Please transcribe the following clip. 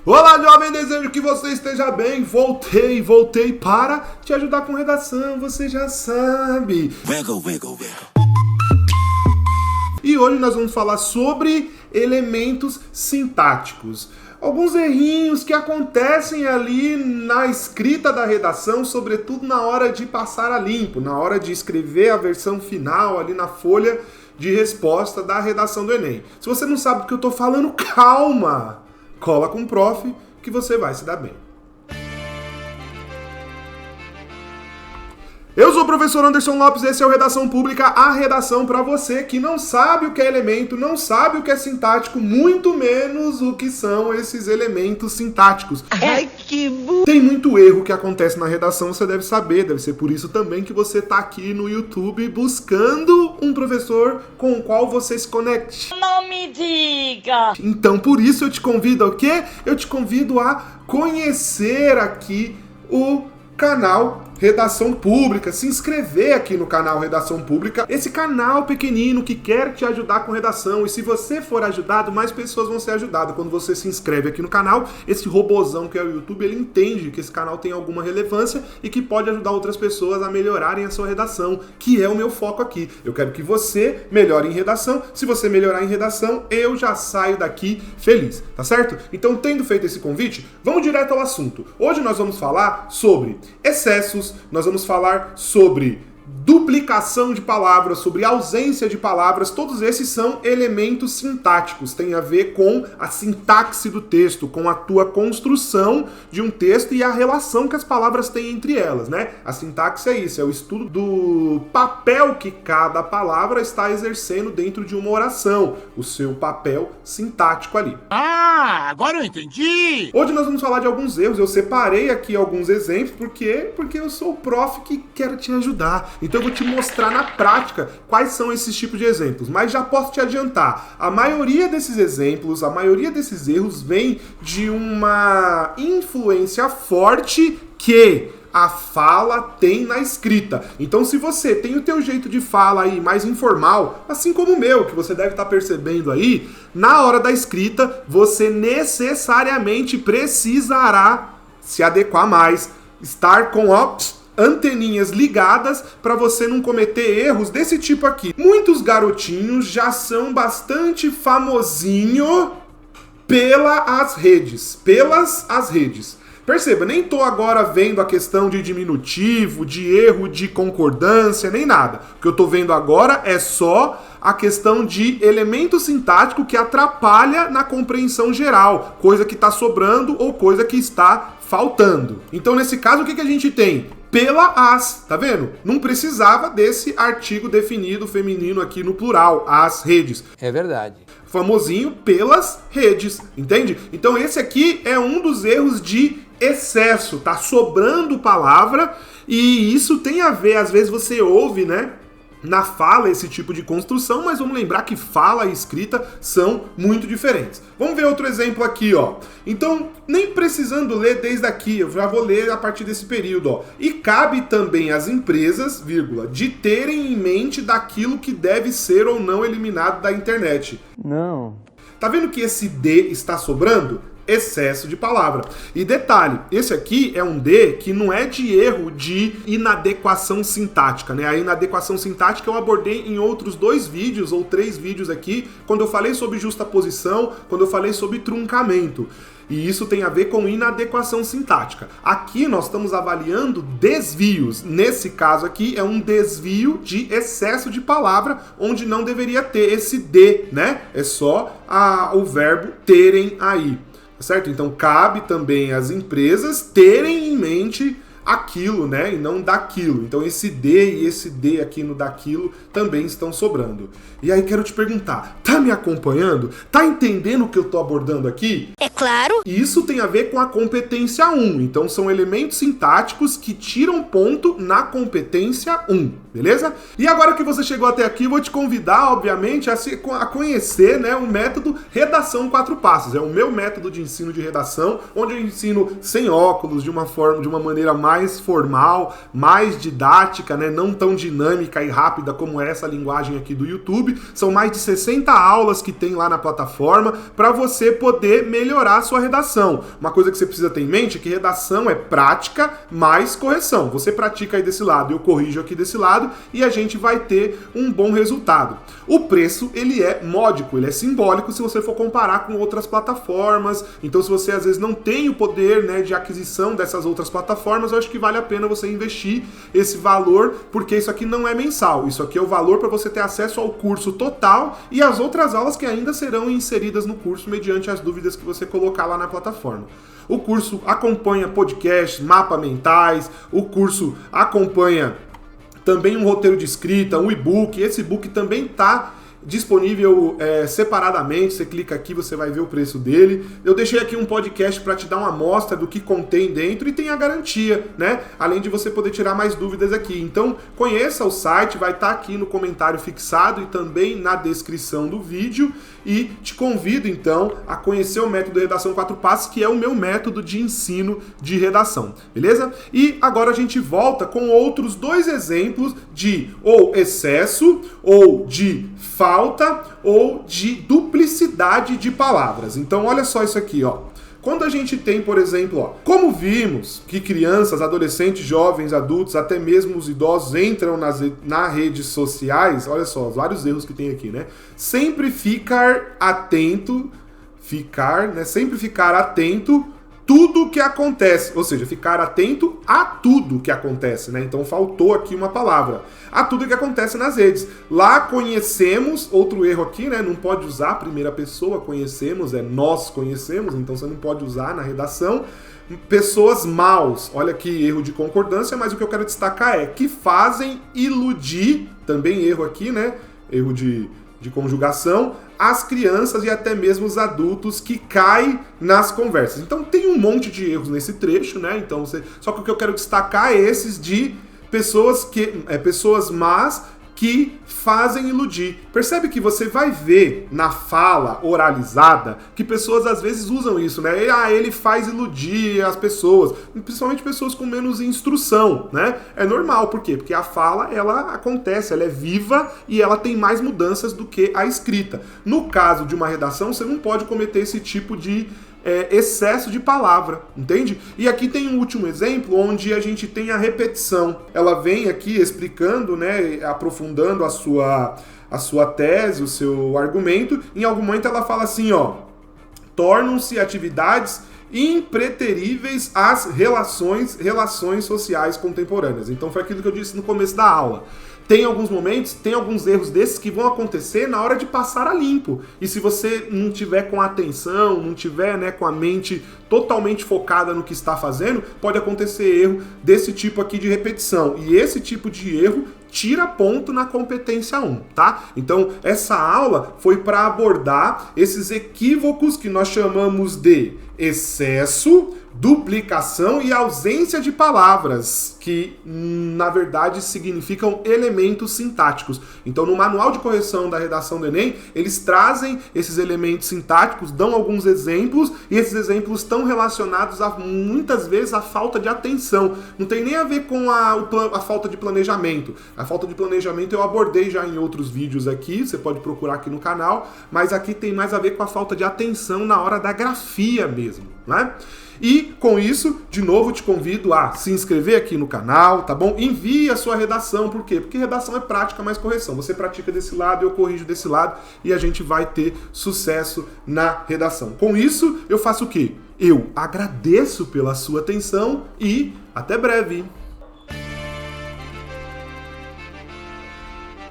Olá, jovem, desejo que você esteja bem. Voltei para te ajudar com redação, você já sabe. Wiggle. E hoje nós vamos falar sobre elementos sintáticos. Alguns errinhos que acontecem ali na escrita da redação, sobretudo na hora de passar a limpo, na hora de escrever a versão final ali na folha de resposta da redação do Enem. Se você não sabe do que eu tô falando, calma! Cola com o prof que você vai se dar bem. Eu sou o professor Anderson Lopes, esse é o Redação Pública, a redação para você que não sabe o que é elemento, não sabe o que é sintático, muito menos o que são esses elementos sintáticos. Ai, que burro! Tem muito erro que acontece na redação, você deve saber, deve ser por isso também que você tá aqui no YouTube buscando um professor com o qual você se conecte. Não me diga! Então, por isso eu te convido ao quê? Eu te convido a conhecer aqui o canal Redação Pública, se inscrever aqui no canal Redação Pública, esse canal pequenino que quer te ajudar com redação. E se você for ajudado, mais pessoas vão ser ajudadas. Quando você se inscreve aqui no canal, esse robozão que é o YouTube, ele entende que esse canal tem alguma relevância e que pode ajudar outras pessoas a melhorarem a sua redação, que é o meu foco aqui. Eu quero que você melhore em redação. Se você melhorar em redação, eu já saio daqui feliz, tá certo? Então, tendo feito esse convite, vamos direto ao assunto. Hoje nós vamos falar sobre excessos, nós vamos falar sobre duplicação de palavras, sobre ausência de palavras. Todos esses são elementos sintáticos, tem a ver com a sintaxe do texto, com a tua construção de um texto e a relação que as palavras têm entre elas, né? A sintaxe é isso, é o estudo do papel que cada palavra está exercendo dentro de uma oração, o seu papel sintático ali. Ah, agora eu entendi! Hoje nós vamos falar de alguns erros, eu separei aqui alguns exemplos, porque eu sou o prof que quero te ajudar. Então eu vou te mostrar na prática quais são esses tipos de exemplos. Mas já posso te adiantar, a maioria desses exemplos, a maioria desses erros vem de uma influência forte que a fala tem na escrita. Então se você tem o teu jeito de fala aí mais informal, assim como o meu, que você deve estar percebendo aí, na hora da escrita você necessariamente precisará se adequar mais, estar com anteninhas ligadas para você não cometer erros desse tipo aqui. Muitos garotinhos já são bastante famosinhos pelas redes. Perceba, nem tô agora vendo a questão de diminutivo, de erro de concordância, nem nada. O que eu tô vendo agora é só a questão de elemento sintático que atrapalha na compreensão geral, coisa que tá sobrando ou coisa que está faltando. Então, nesse caso, o que a gente tem? Pela as, tá vendo? Não precisava desse artigo definido feminino aqui no plural, as redes. É verdade. Famosinho pelas redes, entende? Então esse aqui é um dos erros de excesso, tá sobrando palavra e isso tem a ver, às vezes você ouve, né? Na fala esse tipo de construção, mas vamos lembrar que fala e escrita são muito diferentes. Vamos ver outro exemplo aqui, ó. Então, nem precisando ler desde aqui, eu já vou ler a partir desse período, ó. E cabe também às empresas, vírgula, de terem em mente daquilo que deve ser ou não eliminado da internet. Não. Tá vendo que esse D está sobrando? Excesso de palavra. E detalhe, esse aqui é um D que não é de erro de inadequação sintática, né? A inadequação sintática eu abordei em outros 2 vídeos ou 3 vídeos aqui, quando eu falei sobre justaposição, quando eu falei sobre truncamento. E isso tem a ver com inadequação sintática. Aqui nós estamos avaliando desvios. Nesse caso aqui é um desvio de excesso de palavra, onde não deveria ter esse D, né? É só o verbo terem aí. Certo? Então cabe também às empresas terem em mente aquilo, né? E não daquilo. Então esse D e esse D aqui no daquilo também estão sobrando. E aí quero te perguntar, tá me acompanhando? Tá entendendo o que eu tô abordando aqui? É claro! E isso tem a ver com a competência 1. Então são elementos sintáticos que tiram ponto na competência 1. beleza? E agora que você chegou até aqui, vou te convidar, obviamente, a conhecer, né, o método Redação 4 Passos. É o meu método de ensino de redação, onde eu ensino sem óculos, de uma maneira mais formal, mais didática, né, não tão dinâmica e rápida como essa linguagem aqui do YouTube. São mais de 60 aulas que tem lá na plataforma para você poder melhorar a sua redação. Uma coisa que você precisa ter em mente é que redação é prática mais correção. Você pratica aí desse lado, eu corrijo aqui desse lado e a gente vai ter um bom resultado. O preço, ele é módico, ele é simbólico se você for comparar com outras plataformas. Então, se você às vezes não tem o poder, né, de aquisição dessas outras plataformas, eu acho que vale a pena você investir esse valor, porque isso aqui não é mensal. Isso aqui é o valor para você ter acesso ao curso total e as outras aulas que ainda serão inseridas no curso mediante as dúvidas que você colocar lá na plataforma. O curso acompanha podcasts, mapas mentais, o curso acompanha também um roteiro de escrita, um e-book. Esse e-book também está disponível separadamente. Você clica aqui, você vai ver o preço dele. Eu deixei aqui um podcast para te dar uma amostra do que contém dentro e tem a garantia, né? Além de você poder tirar mais dúvidas aqui. Então, conheça o site, vai estar aqui no comentário fixado e também na descrição do vídeo. E te convido, então, a conhecer o método Redação 4 Passos, que é o meu método de ensino de redação, beleza? E agora a gente volta com outros 2 exemplos de ou excesso, ou de falta, ou de duplicidade de palavras. Então, olha só isso aqui, ó. Quando a gente tem, por exemplo, ó, como vimos que crianças, adolescentes, jovens, adultos, até mesmo os idosos entram nas redes sociais, olha só, vários erros que tem aqui, né? Sempre ficar atento, sempre ficar atento tudo que acontece, ou seja, ficar atento a tudo que acontece, né? Então faltou aqui uma palavra. A tudo que acontece nas redes. Lá conhecemos, outro erro aqui, né? Não pode usar a primeira pessoa, conhecemos, é nós conhecemos, então você não pode usar na redação. Pessoas maus, olha aqui, erro de concordância, mas o que eu quero destacar é que fazem iludir, também erro aqui, né? Erro de conjugação, as crianças e até mesmo os adultos que caem nas conversas. Então tem um monte de erros nesse trecho, né? Então só que o que eu quero destacar é esses de pessoas más que fazem iludir. Percebe que você vai ver na fala oralizada que pessoas às vezes usam isso, né? Ele faz iludir as pessoas, principalmente pessoas com menos instrução, né? É normal, por quê? Porque a fala, ela acontece, ela é viva e ela tem mais mudanças do que a escrita. No caso de uma redação, você não pode cometer esse tipo de excesso de palavra, entende? E aqui tem um último exemplo onde a gente tem a repetição. Ela vem aqui explicando, né, aprofundando a sua tese, o seu argumento. Em algum momento ela fala assim, ó, tornam-se atividades impreteríveis às relações sociais contemporâneas. Então foi aquilo que eu disse no começo da aula. Tem alguns momentos, tem alguns erros desses que vão acontecer na hora de passar a limpo. E se você não tiver com atenção, não tiver, né, com a mente totalmente focada no que está fazendo, pode acontecer erro desse tipo aqui de repetição. E esse tipo de erro tira ponto na competência 1, tá? Então, essa aula foi para abordar esses equívocos que nós chamamos de excesso, duplicação e ausência de palavras, que na verdade significam elementos sintáticos. Então, no manual de correção da redação do Enem, eles trazem esses elementos sintáticos, dão alguns exemplos, e esses exemplos estão relacionados muitas vezes à falta de atenção. Não tem nem a ver com a falta de planejamento. A falta de planejamento eu abordei já em outros vídeos aqui, você pode procurar aqui no canal, mas aqui tem mais a ver com a falta de atenção na hora da grafia mesmo, né? E com isso, de novo, te convido a se inscrever aqui no canal, tá bom? Envie a sua redação, por quê? Porque redação é prática mais correção. Você pratica desse lado, eu corrijo desse lado e a gente vai ter sucesso na redação. Com isso, eu faço o quê? Eu agradeço pela sua atenção e até breve!